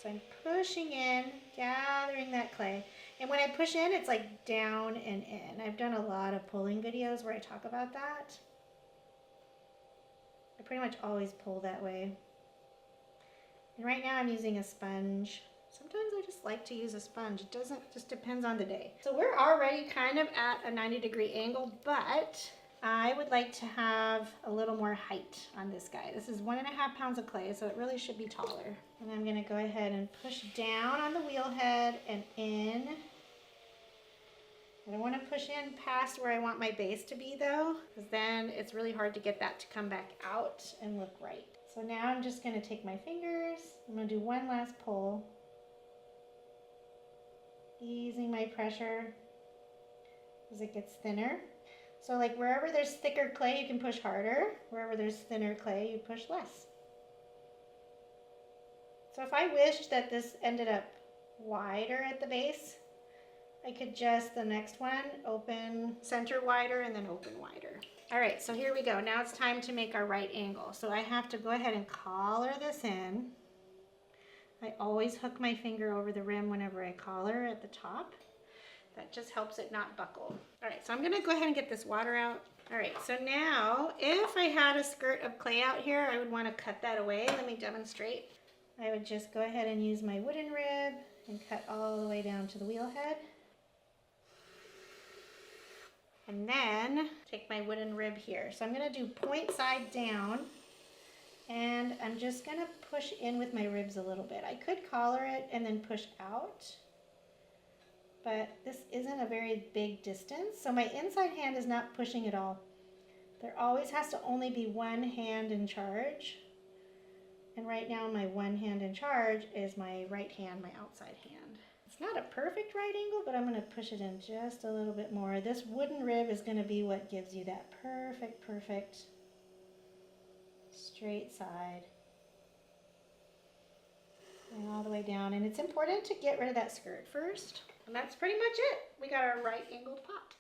So I'm pushing in, gathering that clay. And when I push in, it's like down and in. I've done a lot of pulling videos where I talk about that. I pretty much always pull that way. And right now I'm using a sponge. Sometimes I just like to use a sponge. It just depends on the day. So we're already kind of at a 90-degree angle, but I would like to have a little more height on this guy. This is 1.5 pounds of clay, so it really should be taller. And I'm gonna go ahead and push down on the wheel head and in. I don't want to push in past where I want my base to be though, because then it's really hard to get that to come back out and look right. So now I'm just gonna take my fingers, I'm gonna do one last pull, easing my pressure as it gets thinner. So like wherever there's thicker clay, you can push harder. Wherever there's thinner clay, you push less. So if I wished that this ended up wider at the base, I could just, the next one, open center wider and then open wider. All right, so here we go. Now it's time to make our right angle. So I have to go ahead and collar this in. I always hook my finger over the rim whenever I collar at the top. That just helps it not buckle. All right, so I'm gonna go ahead and get this water out. All right, so now if I had a skirt of clay out here, I would wanna cut that away. Let me demonstrate. I would just go ahead and use my wooden rib and cut all the way down to the wheel head. And then take my wooden rib here. So I'm gonna do point side down, and I'm just gonna push in with my ribs a little bit. I could collar it and then push out, but this isn't a very big distance. So my inside hand is not pushing at all. There always has to only be one hand in charge. And right now my one hand in charge is my right hand, my outside hand. It's not a perfect right angle, but I'm gonna push it in just a little bit more. This wooden rib is gonna be what gives you that perfect straight side. And all the way down. And it's important to get rid of that skirt first. And that's pretty much it. We got our right angled pot.